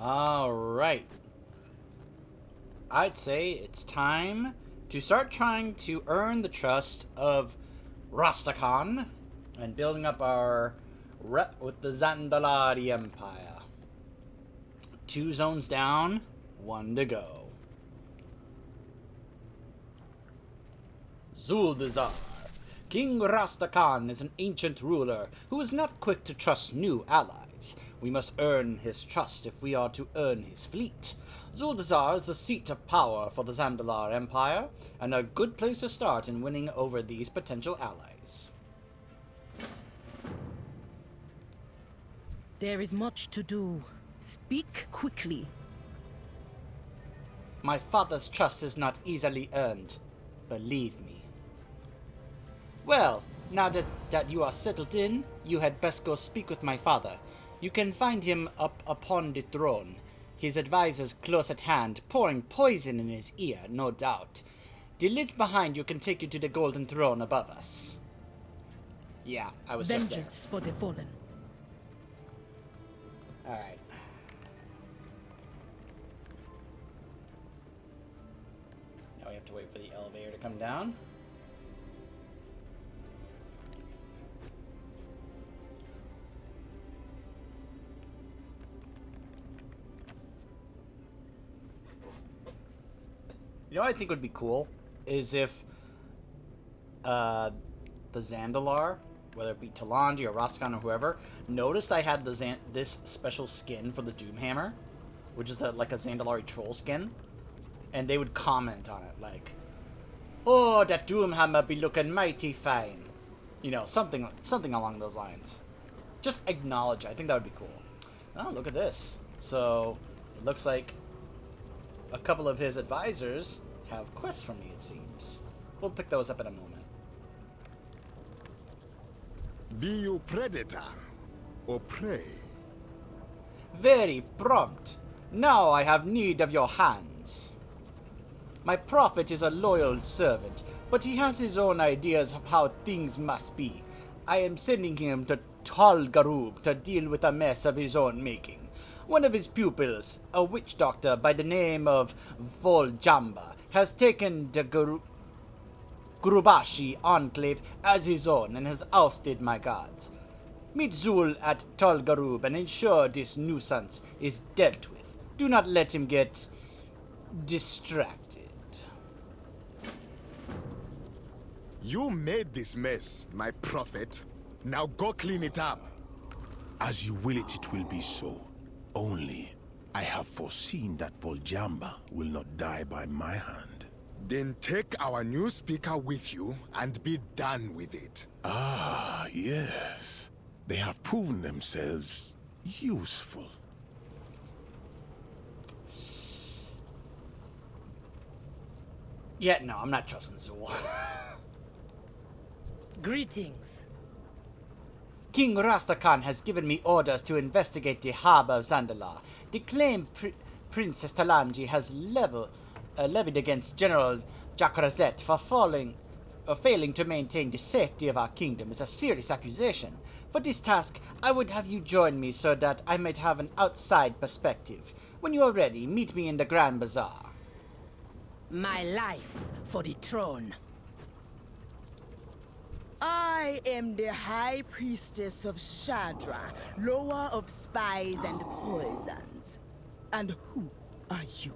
Alright. I'd say it's time to start trying to earn the trust of Rastakhan and building up our rep with the Zandalari Empire. 2 zones down, 1 to go. Zuldazar. King Rastakhan is an ancient ruler who is not quick to trust new allies. We must earn his trust if we are to earn his fleet. Zuldazar is the seat of power for the Zandalar Empire, and a good place to start in winning over these potential allies. There is much to do. Speak quickly. My father's trust is not easily earned. Believe me. Well, now that you are settled in, you had best go speak with my father. You can find him up upon the throne. His advisors close at hand, pouring poison in his ear, no doubt. The lift behind you can take you to the golden throne above us. Yeah, I was just there. Vengeance for the fallen. Alright. Now we have to wait for the elevator to come down. You know what I think would be cool? Is if the Zandalar, whether it be Talandi or Rastakhan or whoever, noticed I had this special skin for the Doomhammer, which is like a Zandalari troll skin, and they would comment on it, like, "Oh, that Doomhammer be looking mighty fine." You know, something along those lines. Just acknowledge it. I think that would be cool. Oh, look at this. So, it looks like a couple of his advisors have quests from me, it seems. We'll pick those up in a moment. Be you predator or prey? Very prompt. Now I have need of your hands. My prophet is a loyal servant, but he has his own ideas of how things must be. I am sending him to Tal Garub to deal with a mess of his own making. One of his pupils, a witch doctor by the name of Voljamba, has taken the Gurubashi enclave as his own and has ousted my guards. Meet Zul at Tal Garub and ensure this nuisance is dealt with. Do not let him get distracted. You made this mess, my prophet. Now go clean it up. As you will it, it will be so. Only, I have foreseen that Voljamba will not die by my hand. Then take our new speaker with you and be done with it. Ah, yes. They have proven themselves useful. Yeah, no, I'm not trusting Zul. Greetings. King Rastakhan has given me orders to investigate the harbor of Zandalar. The claim Princess Talamji has levied against General Jakrazet for failing to maintain the safety of our kingdom is a serious accusation. For this task, I would have you join me so that I might have an outside perspective. When you are ready, meet me in the Grand Bazaar. My life for the throne. I am the High Priestess of Shadra, lower of spies and poisons. And who are you?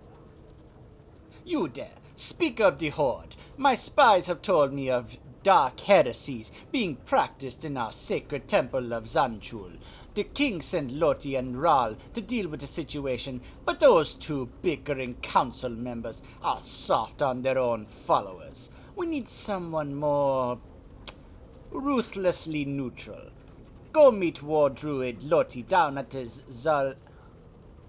You there, speak of the Horde. My spies have told me of dark heresies being practiced in our sacred temple of Zanchul. The king sent Loti and Ral to deal with the situation, but those 2 bickering council members are soft on their own followers. We need someone more ruthlessly neutral. Go meet War Druid Loti down at his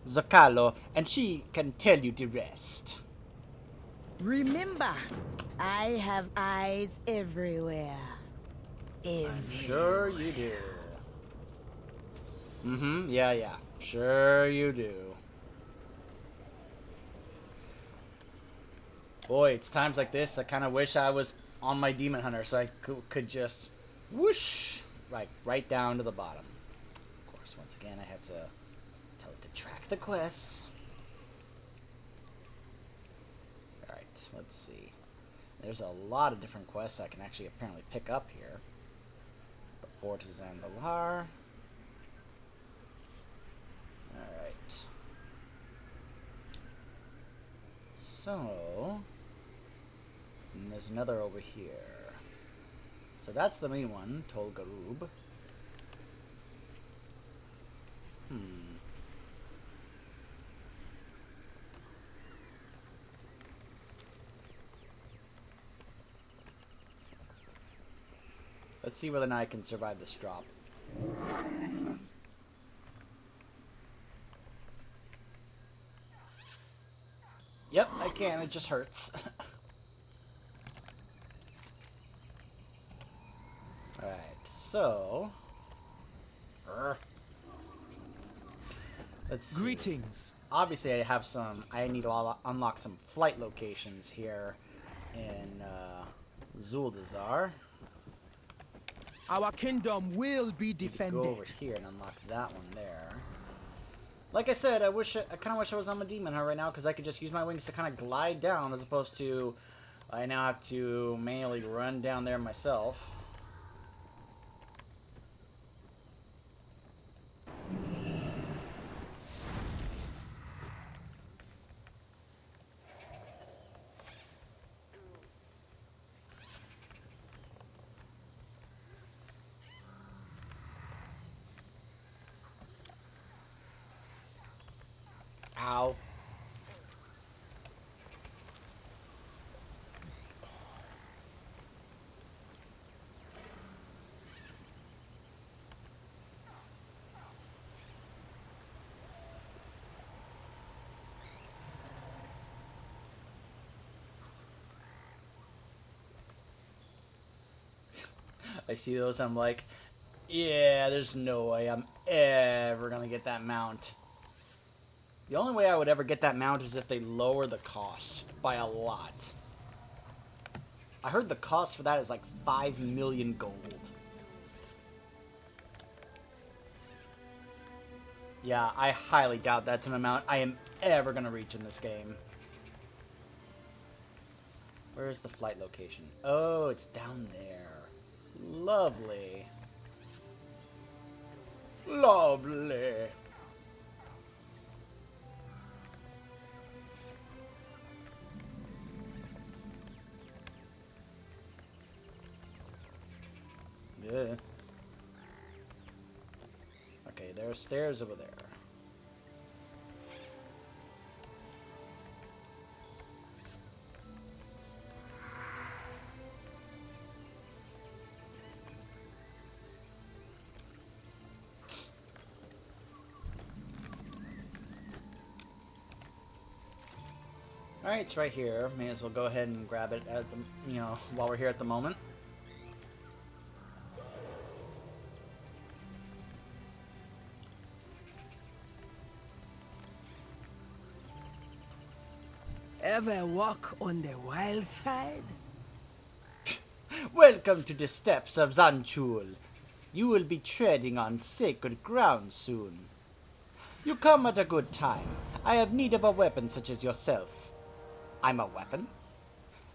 Zakalo, and she can tell you the rest. Remember, I have eyes everywhere. I'm sure you do. Yeah. Sure you do. Boy, it's times like this I kind of wish I was on my Demon Hunter so I could just whoosh right down to the bottom. Of course, once again I had to tell it to Track the quests. Alright, let's see. There's a lot of different quests I can actually apparently pick up here. The Port of Zandalar. Alright. So... and there's another over here. So that's the main one, Tol Garub. Let's see whether or not I can survive this drop. Yep, I can. It just hurts. Alright, so... let's see. Greetings. Obviously, I need to unlock some flight locations here in Zuldazar. Our kingdom will be Go defended. over here and unlock that one there. Like I said, I kind of wish I was on my demon hunt right now because I could just use my wings to kind of glide down as opposed to I now have to manually run down there myself. Ow. I see those, I'm like, yeah, there's no way I'm ever gonna get that mount. The only way I would ever get that mount is if they lower the cost by a lot. I heard the cost for that is like 5 million gold. Yeah, I highly doubt that's an amount I am ever gonna reach in this game. Where is the flight location? Oh, it's down there. Lovely. Lovely. Yeah. Okay, there are stairs over there. Alright, it's right here. May as well go ahead and grab it at the, while we're here at the moment. Ever walk on the wild side? Welcome to the steppes of Zanchul. You will be treading on sacred ground soon. You come at a good time. I have need of a weapon such as yourself. I'm a weapon?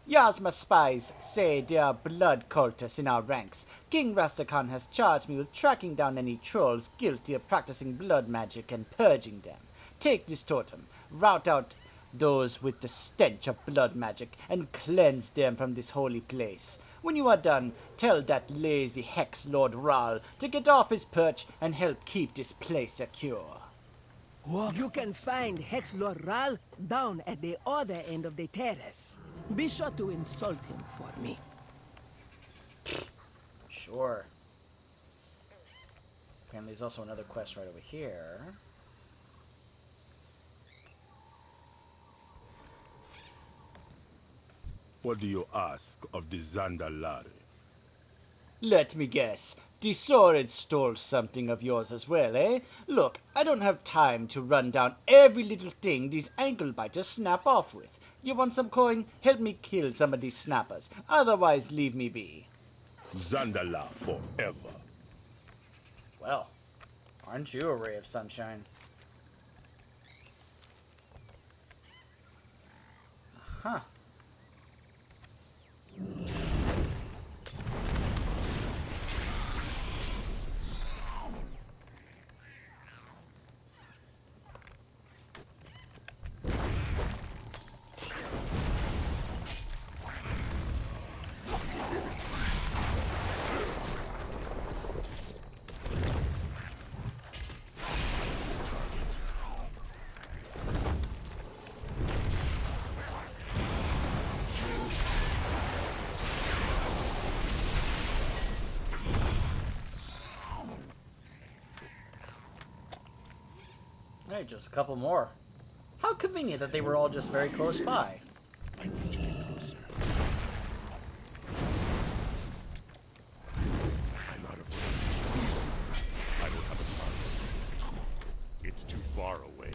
Yasma spies say there are blood cultists in our ranks. King Rastakhan has charged me with tracking down any trolls guilty of practicing blood magic and purging them. Take this totem, rout out those with the stench of blood magic, and cleanse them from this holy place. When you are done, tell that lazy hex Lord Ral to get off his perch and help keep this place secure. You can find Hex Lord Ral down at the other end of the terrace. Be sure to insult him for me. Sure. Apparently there's also another quest right over here. What do you ask of the Zandalar? Let me guess. The sword stole something of yours as well, eh? Look, I don't have time to run down every little thing these ankle biters snap off with. You want some coin? Help me kill some of these snappers. Otherwise, leave me be. Zandalar forever. Well, aren't you a ray of sunshine? Huh. Hey, just a couple more. How convenient that they were all just very close by. I need to get closer. I'm out of range. I will have a target. It's too far away.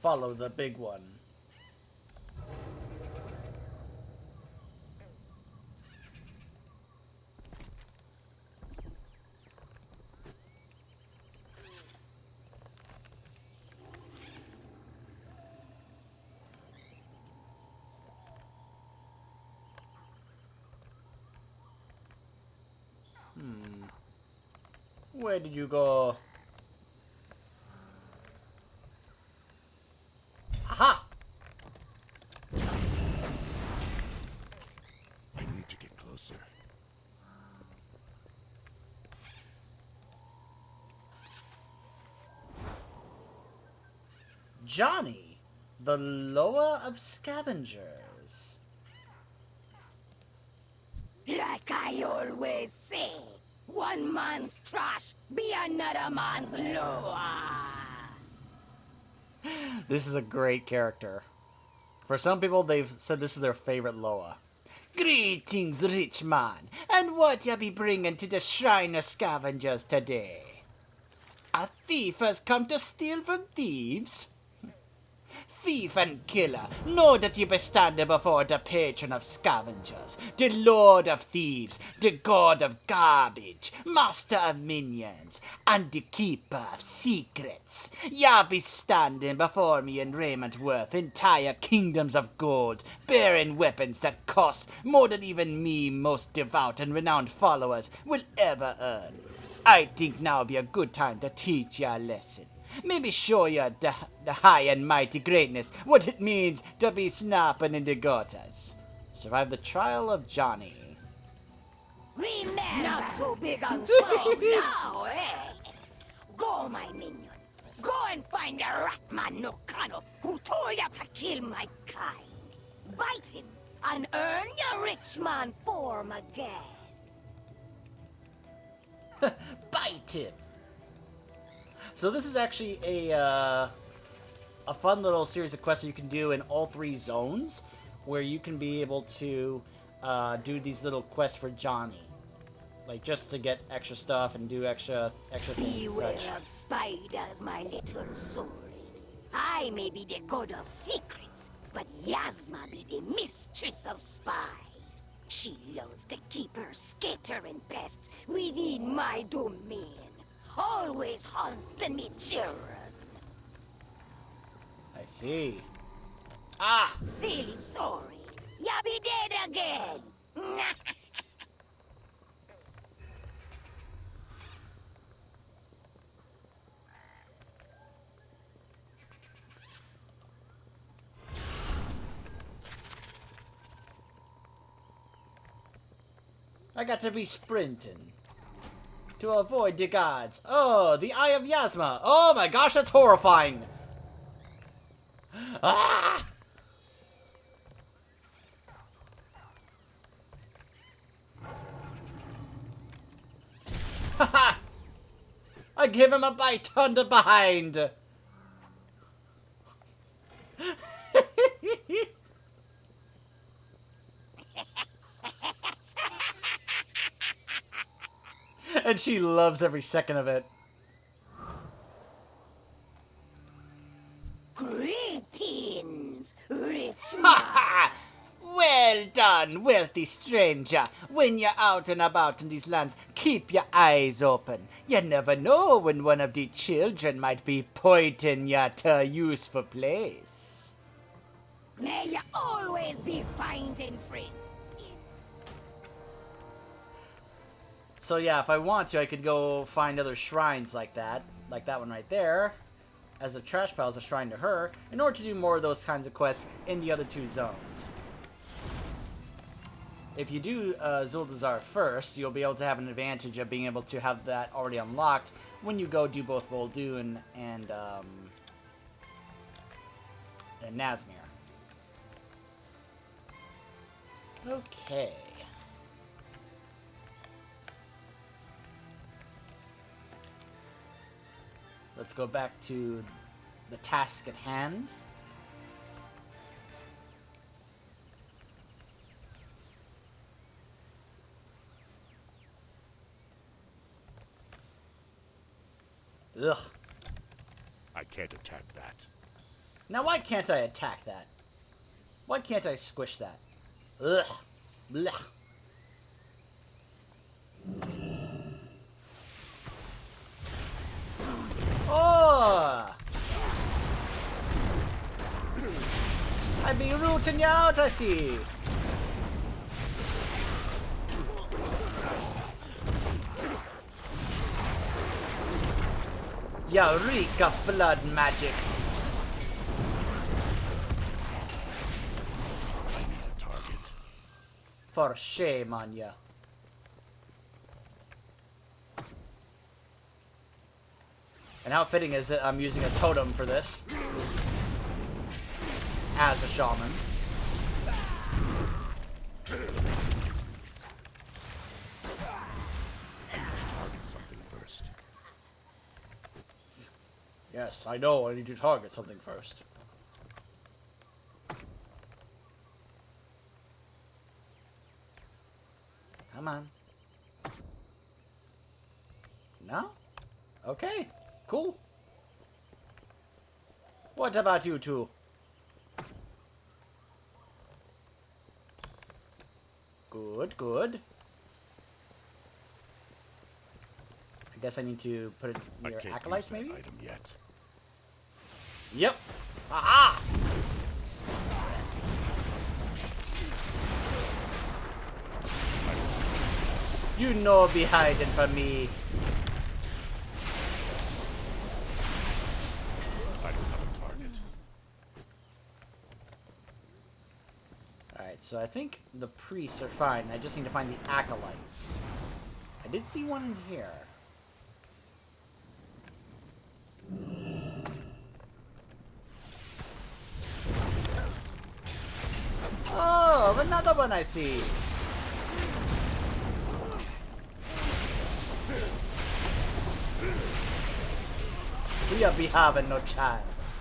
Follow the big one. Where did you go? Aha! I need to get closer. Johnny, the Loa of Scavengers. Like I always say, one man's trash be another man's loa. This is a great character. For some people, they've said this is their favorite Loa. Greetings, rich man, and what ya be bringing to the Shrine of Scavengers today? A thief has come to steal from thieves? Thief and killer, know that you be standing before the patron of scavengers, the lord of thieves, the god of garbage, master of minions, and the keeper of secrets. Ya be standing before me in raiment worth entire kingdoms of gold, bearing weapons that cost more than even me most devout and renowned followers will ever earn. I think now be a good time to teach ya a lesson. Maybe show you the high and mighty greatness, what it means to be snapping in the gutters. Survive the trial of Johnny. Remember, not so big and strong now, eh? Go, my minion. Go and find the Ratman Nokano who told you to kill my kind. Bite him and earn your rich man form again. Bite him! So this is actually a fun little series of quests that you can do in all 3 zones, where you can be able to do these little quests for Johnny, like just to get extra stuff and do extra things and Beware such. of spiders, my little sword. I may be the god of secrets, but Yasma be the mistress of spies. She loves to keep her skittering pests within my domain. Always haunting me children. I see. Ah! Silly sorry. Ya be dead again. I got to be sprinting to avoid the gods. Oh, the Eye of Yasma. Oh my gosh, that's horrifying. Ah! Haha! I give him a bite on the behind. And she loves every second of it. Greetings, rich man. Ha ha! Well done, wealthy stranger. When you're out and about in these lands, keep your eyes open. You never know when one of the children might be pointing you to a useful place. May you always be finding friends. So yeah, if I want to, I could go find other shrines like that one right there, as a trash pile, as a shrine to her, in order to do more of those kinds of quests in the other two zones. If you do Zuldazar first, you'll be able to have an advantage of being able to have that already unlocked when you go do both Vol'dun and Nazmir. Okay. Let's go back to the task at hand. Ugh. I can't attack that. Now why can't I attack that? Why can't I squish that? Ugh. Blech. Oh! I'd be rooting you out, I see. You reek of blood magic. I need a target. For shame on you. And how fitting is it I'm using a totem for this? As a shaman. I need to target something first. Yes, I know I need to target something first. Come on. No? Okay, cool. What about you two? Good, good. I guess I need to put it I near can't acolytes, use that maybe? item yet. Yep. Aha! You know be hiding from me. I don't have a target. Alright, so I think the priests are fine. I just need to find the acolytes. I did see one in here. Oh, another one I see. We'll be having no chance.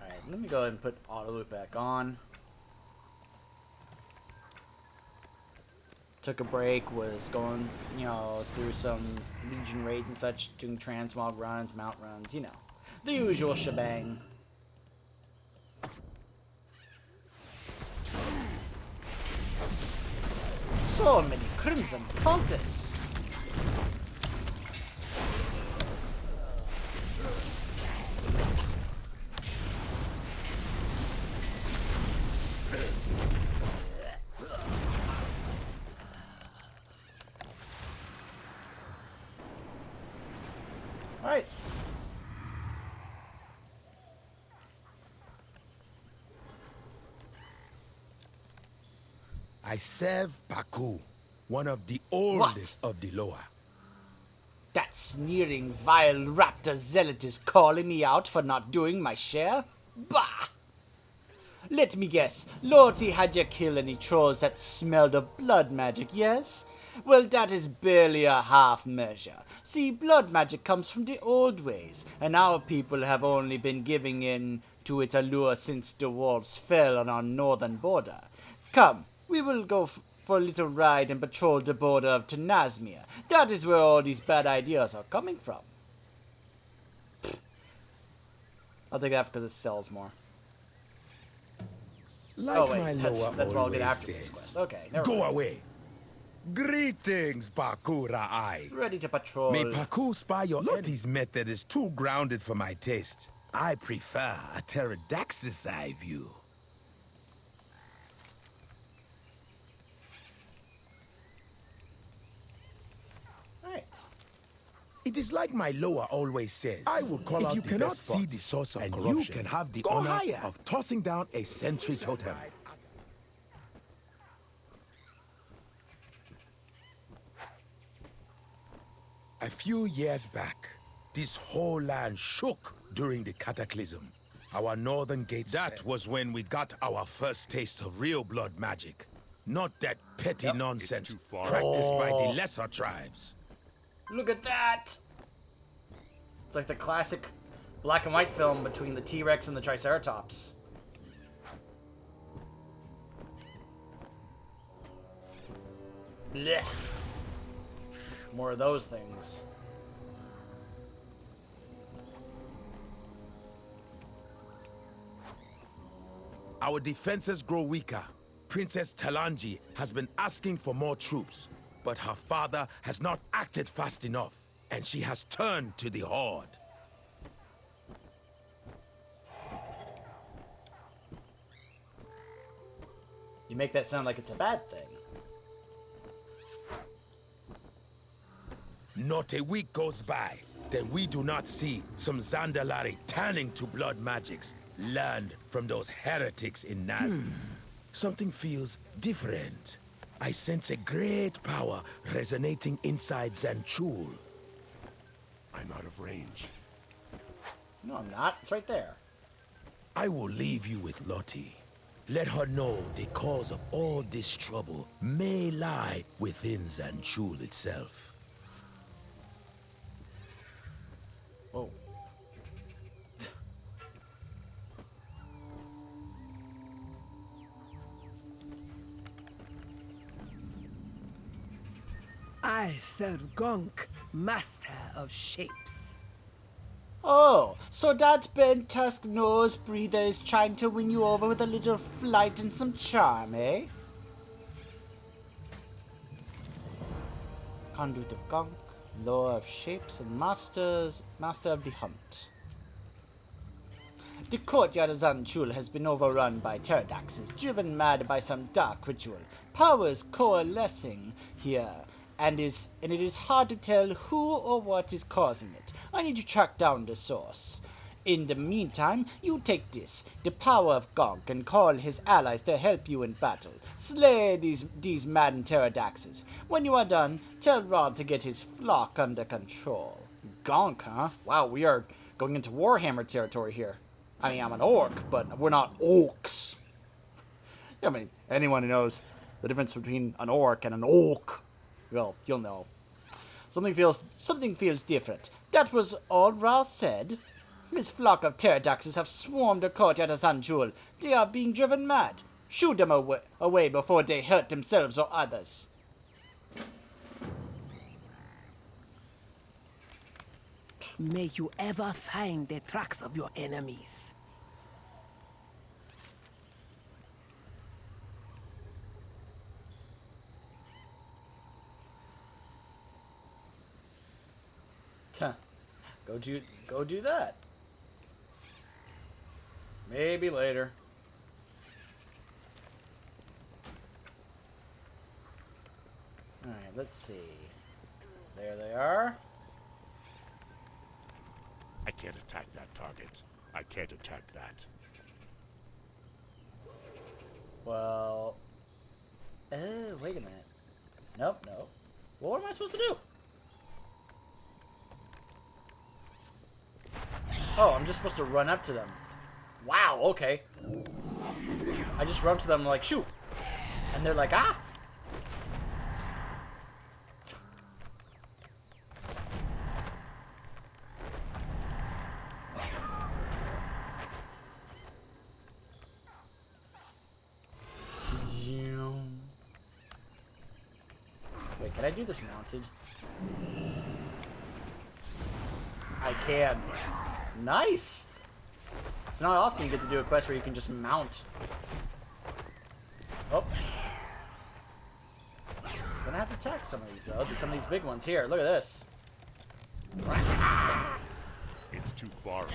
Alright, let me go ahead and put auto loop back on. Took a break, was going, you know, through some Legion raids and such, doing transmog runs, mount runs, you know. The usual shebang. So many Crimson Cultists! Alright. I serve Baku, one of the oldest of the Loa. That sneering, vile raptor zealot is calling me out for not doing my share? Bah! Let me guess, Lorty had you kill any trolls that smelled of blood magic, yes? Well, that is barely a half measure. See, blood magic comes from the old ways, and our people have only been giving in to its allure since the walls fell on our northern border. Come, we will go for a little ride and patrol the border of Nazmir. That is where all these bad ideas are coming from. I'll take that because it sells more. Like Oh wait, my that's lower what I'll get always after this says. quest. Okay, never Go mind. away. Greetings, Bakura Eye. Ready to patrol. May Paku spy your Lotti's method is too grounded for my taste. I prefer a pterodactyl eye view. Right. It is like my lower always says. I will call If out you the cannot best see spots, the source of and corruption, you can have the go honor higher. of tossing down a sentry totem. A few years back, this whole land shook during the cataclysm. Our northern gates. That was when we got our first taste of real blood magic. Not that petty nonsense practiced by the lesser tribes. Look at that! It's like the classic black and white film between the T-Rex and the Triceratops. Blech. More of those things. Our defenses grow weaker. Princess Talanji has been asking for more troops, but her father has not acted fast enough, and she has turned to the Horde. You make that sound like it's a bad thing. Not a week goes by that we do not see some Zandalari turning to blood magics learned from those heretics in Nazm. Something feels different. I sense a great power resonating inside Zanchul. I'm out of range. No, I'm not. It's right there. I will leave you with Lottie. Let her know the cause of all this trouble may lie within Zanchul itself. Whoa. I serve Gunk, master of shapes. Oh, so that bent tusk nose breather is trying to win you over with a little flight and some charm, eh? Conduit of Gunk, lore of shapes, and master of the hunt. The courtyard of Zanchul has been overrun by pterodaxes, driven mad by some dark ritual. Powers coalescing here, and it is hard to tell who or what is causing it. I need to track down the source. In the meantime, you take this, the power of Gonk, and call his allies to help you in battle. Slay these maddened pterodaxes. When you are done, tell Rod to get his flock under control. Gonk, huh? Wow, we are going into Warhammer territory here. I mean, I'm an orc, but we're not orcs. I mean, anyone who knows the difference between an orc and an orc, well, you'll know. Something feels different. That was all Ra said. His flock of pterodaxes have swarmed the courtyard of Zanchul. They are being driven mad. Shoot them away before they hurt themselves or others. May you ever find the tracks of your enemies. Huh. Go do that. Maybe later. Alright, let's see. There they are. I can't attack that target. I can't attack that. Well... wait a minute. Nope. Well, what am I supposed to do? Oh, I'm just supposed to run up to them. Wow, okay. I just run up to them like, shoot. And they're like, ah! Wait, can I do this mounted? I can. Nice! It's not often you get to do a quest where you can just mount. Oh. Gonna have to attack some of these, though. Some of these big ones. Here, look at this. It's too far.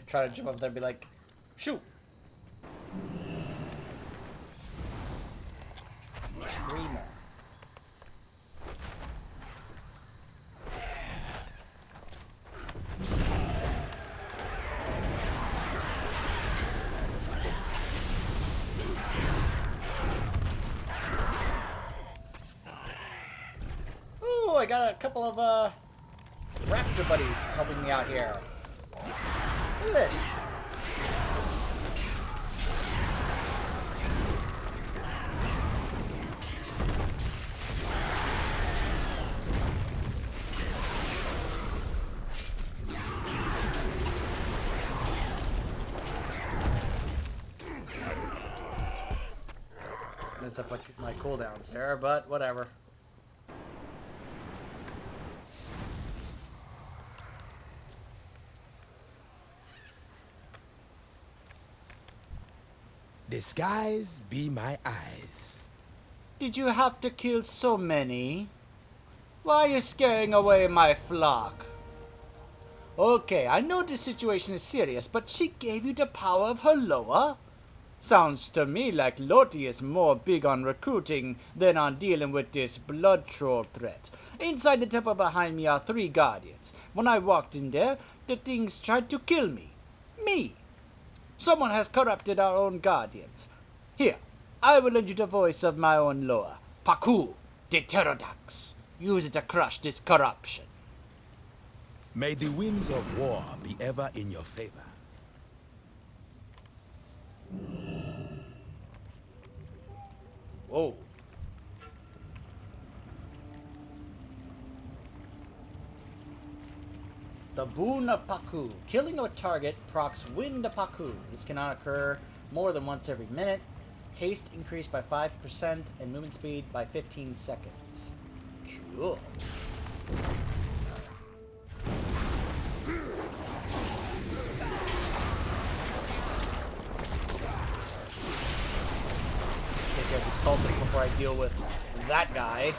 Try to jump up there and be like, shoot! There's 3 more. Ooh, I got a couple of raptor buddies helping me out here. Look at this. Messed up my cooldowns there, but whatever. Disguise be my eyes. Did you have to kill so many? Why are you scaring away my flock? Okay, I know the situation is serious, but she gave you the power of her loa? Sounds to me like Loti is more big on recruiting than on dealing with this blood troll threat. Inside the temple behind me are 3 guardians. When I walked in there, the things tried to kill me. Me! Someone has corrupted our own guardians. Here, I will lend you the voice of my own loa, Paku, the Pterodax. Use it to crush this corruption. May the winds of war be ever in your favor. Whoa. The Boon of Paku. Killing a target procs Wind of Paku. This cannot occur more than once every minute. Haste increased by 5% and movement speed by 15 seconds. Cool. Take care of these cultists before I deal with that guy.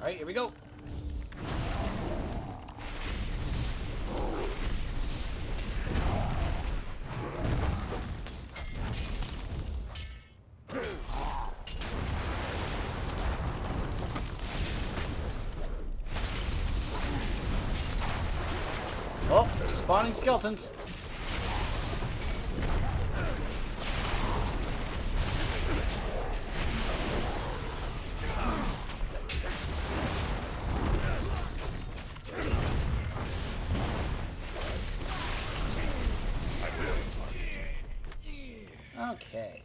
Alright, here we go. Oh, they're spawning skeletons. Okay.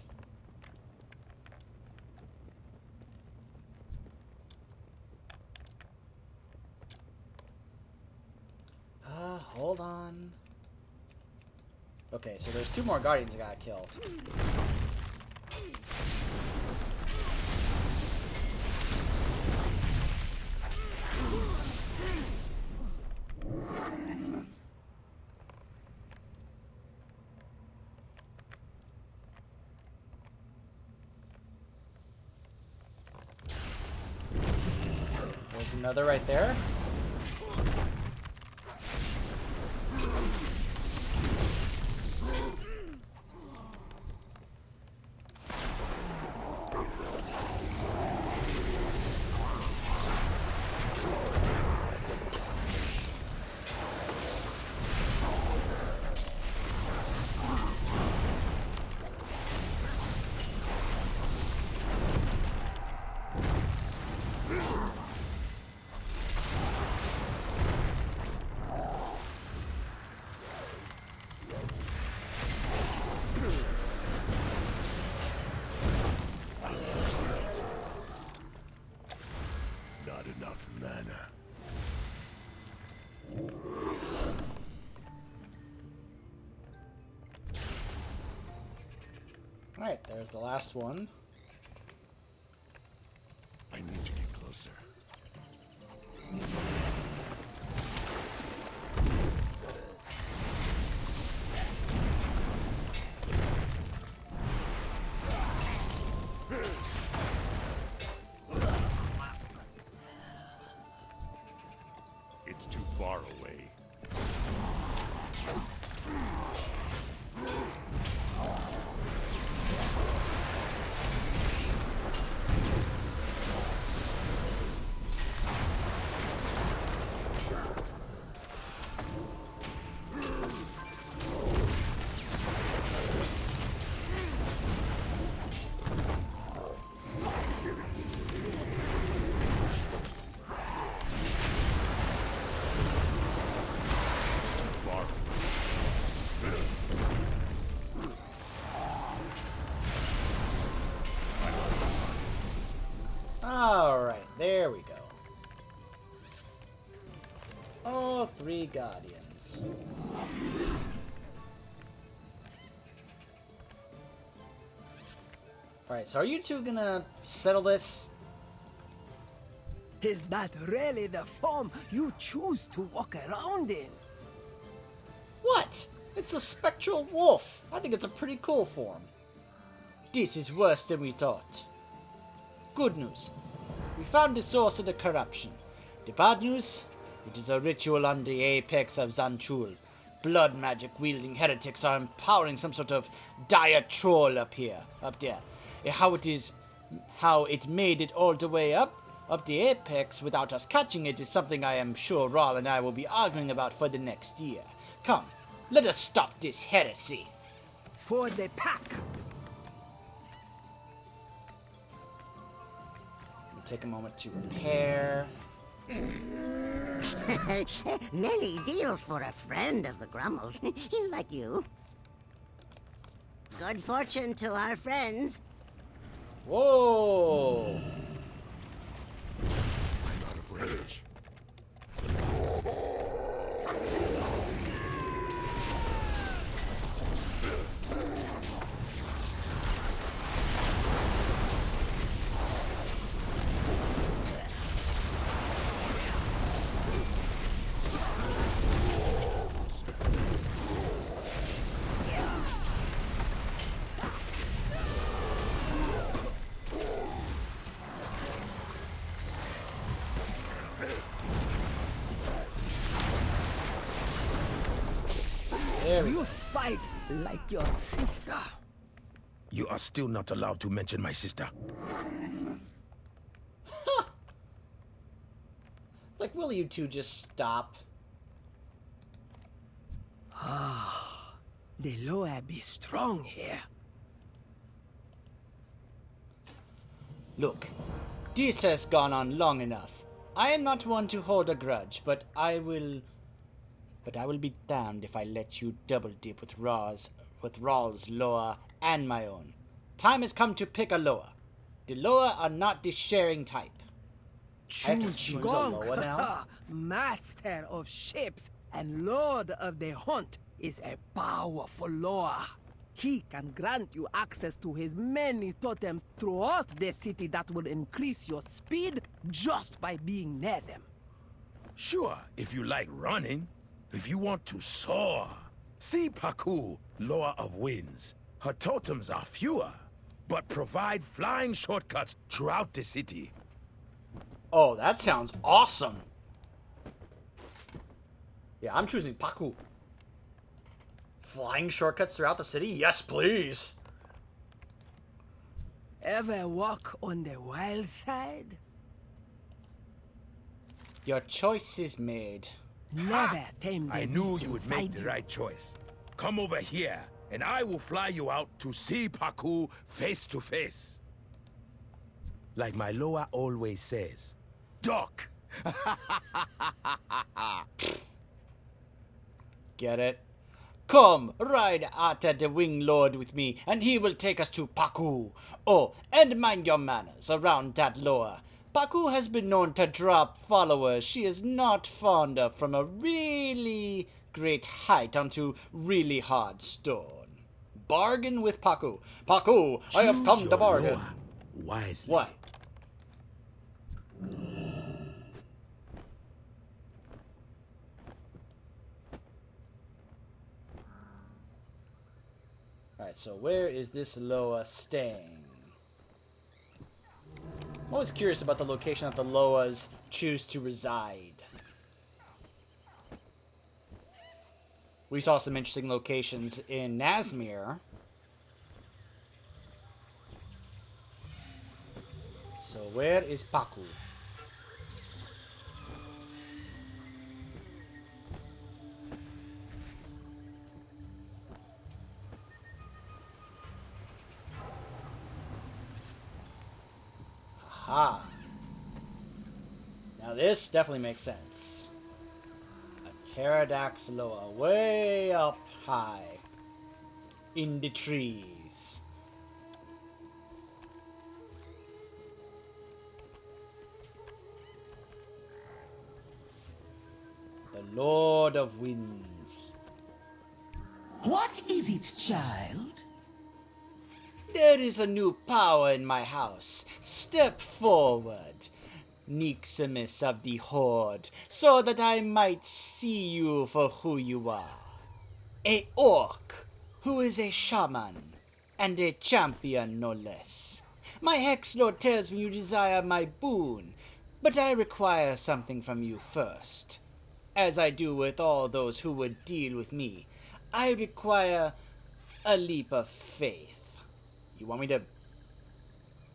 Hold on. Okay, so there's 2 more guardians I gotta kill. There's another right there. Not enough mana. Alright, there's the last one. I need to get closer. It's too far away. Alright, there we go. All 3 Guardians. Alright, so are you two gonna settle this? Is that really the form you choose to walk around in? What? It's a spectral wolf. I think it's a pretty cool form. This is worse than we thought. Good news. We found the source of the corruption. The bad news? It is a ritual on the apex of Zanchul. Blood magic wielding heretics are empowering some sort of dire troll up there. How it made it all the way up the apex without us catching it is something I am sure Rawl and I will be arguing about for the next year. Come, let us stop this heresy. For the pack. Take a moment to repair. Nelly deals for a friend of the Grummles, like you. Good fortune to our friends. Whoa! I'm out of range. There we You go. fight like your sister. You are still not allowed to mention my sister. Like, will you two just stop? The Loa be strong here. Look, this has gone on long enough. I am not one to hold a grudge, but I will be damned if I let you double dip with Rawl's Loa and my own. Time has come to pick a Loa. The Loa are not the sharing type. I have to choose a Loa now? Master of ships and Lord of the Hunt, is a powerful Loa. He can grant you access to his many totems throughout the city that will increase your speed just by being near them. Sure, if you like running. If you want to soar. See Paku, Loa of Winds. Her totems are fewer, but provide flying shortcuts throughout the city. Oh, that sounds awesome. Yeah, I'm choosing Paku. Flying shortcuts throughout the city? Yes, please. Ever walk on the wild side? Your choice is made. Never tame the I knew beast you would make inside the you. right choice. Come over here, and I will fly you out to see Paku face to face. Like my Loa always says, Duck! Get it? Come, ride at the Wing Lord with me, and he will take us to Paku. Oh, and mind your manners around that Loa. Paku has been known to drop followers she is not fond of from a really great height onto really hard stone. Bargain with Paku. Paku, I have come to bargain. Wisely. What? Alright, so where is this Loa staying? I'm always curious about the location that the Loas choose to reside. We saw some interesting locations in Nazmir. So where is Paku? Aha. Now this definitely makes sense. A Pterodax Loa way up high. In the trees. The Lord of Winds. What is it, child? There is a new power in my house. Step forward, Niximus of the Horde, so that I might see you for who you are. A orc, who is a shaman, and a champion no less. My Hexlord tells me you desire my boon, but I require something from you first. As I do with all those who would deal with me, I require a leap of faith. You want me to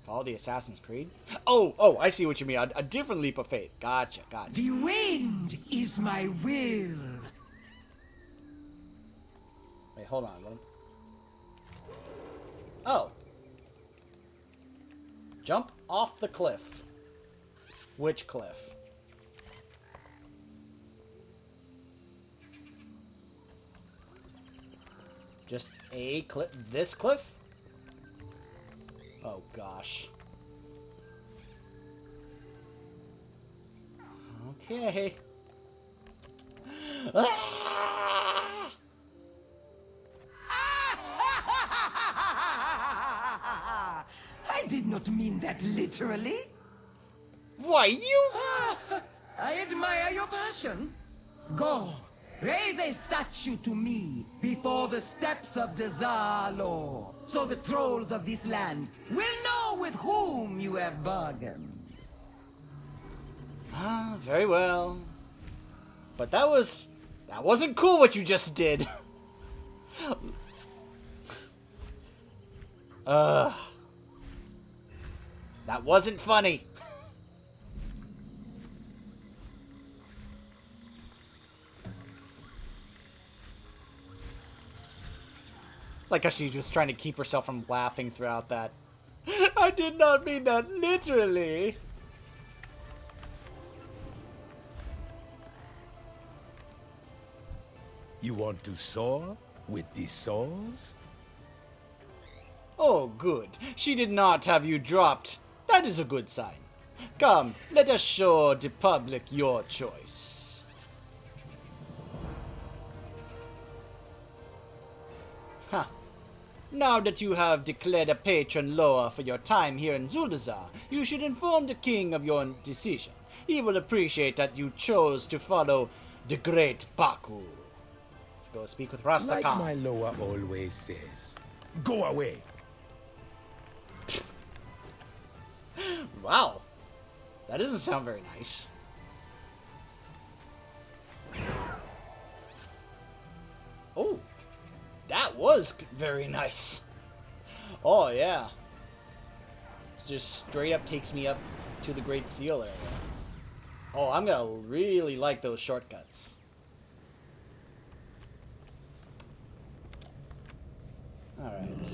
follow the Assassin's Creed? Oh, I see what you mean. A different leap of faith. Gotcha. The wind is my will. Wait, hold on. Oh. Jump off the cliff. Which cliff? Just a cliff? This cliff? Oh, gosh. Okay. Ah! I did not mean that literally. Why, you... I admire your passion. Go, raise a statue to me before the steps of Dazalo, so the trolls of this land will know with whom you have bargained. Ah, very well. But that wasn't cool what you just did. That wasn't funny. Like how she was trying to keep herself from laughing throughout that. I did not mean that literally. You want to soar with the saws? Oh, good. She did not have you dropped. That is a good sign. Come, let us show the public your choice. Huh. Now that you have declared a patron Loa for your time here in Zuldazar, you should inform the king of your decision. He will appreciate that you chose to follow the great Baku. Let's go speak with Rastakhan. Like my Loa always says, go away. Wow. That doesn't sound very nice. Oh. That was very nice. Oh, yeah. It just straight up takes me up to the Great Seal area. Oh, I'm gonna really like those shortcuts. Alright.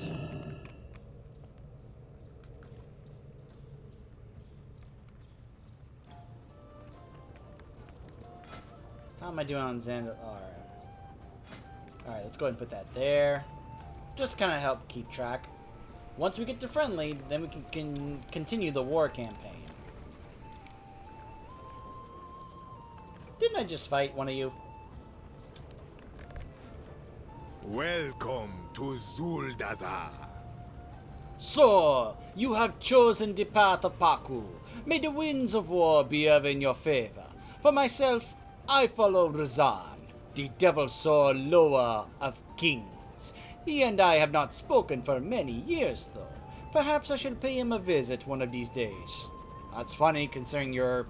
How am I doing on Xandar? Alright, let's go ahead and put that there. Just kind of help keep track. Once we get to friendly, then we can continue the war campaign. Didn't I just fight one of you? Welcome to Zuldazar. So, you have chosen the path of Paku. May the winds of war be ever in your favor. For myself, I follow Razan, the devil sword lower of kings. He and I have not spoken for many years, though. Perhaps I should pay him a visit one of these days. That's funny, considering your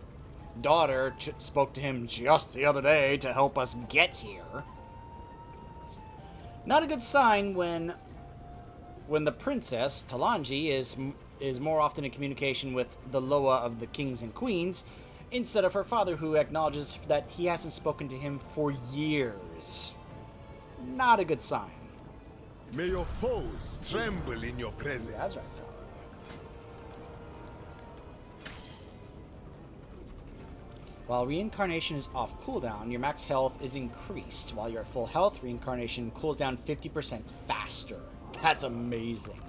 daughter spoke to him just the other day to help us get here. Not a good sign when the princess, Talanji, is more often in communication with the Loa of the kings and queens, instead of her father, who acknowledges that he hasn't spoken to him for years. Not a good sign. May your foes tremble in your presence. That's right. While reincarnation is off cooldown, your max health is increased. While you're at full health, reincarnation cools down 50% faster. That's amazing.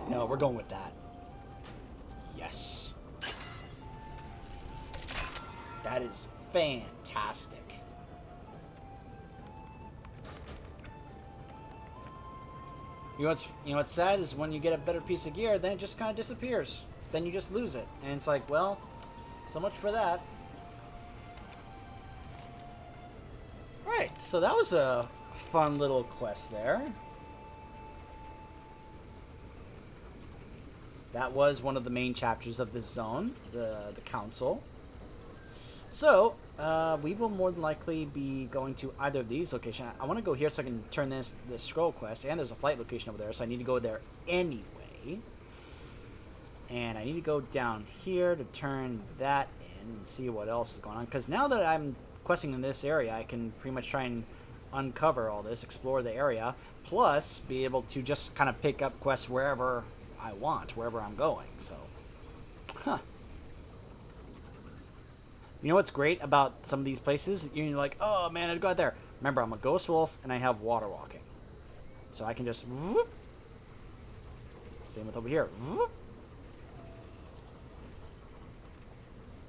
No, we're going with that. Yes. That is fantastic. You know what's sad is when you get a better piece of gear, then it just kind of disappears. Then you just lose it. And it's like, well, so much for that. Alright, so that was a fun little quest there. That was one of the main chapters of this zone, the council. So, we will more than likely be going to either of these locations. I want to go here so I can turn this scroll quest, and there's a flight location over there, so I need to go there anyway. And I need to go down here to turn that in and see what else is going on. Because now that I'm questing in this area, I can pretty much try and uncover all this, explore the area, plus be able to just kind of pick up quests wherever I want, wherever I'm going. So, huh. You know what's great about some of these places? You're like, oh man, I'd go out there. Remember, I'm a ghost wolf and I have water walking. So I can just whoop. Same with over here. Whoop.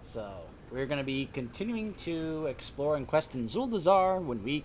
So, we're going to be continuing to explore and quest in Zuldazar when we come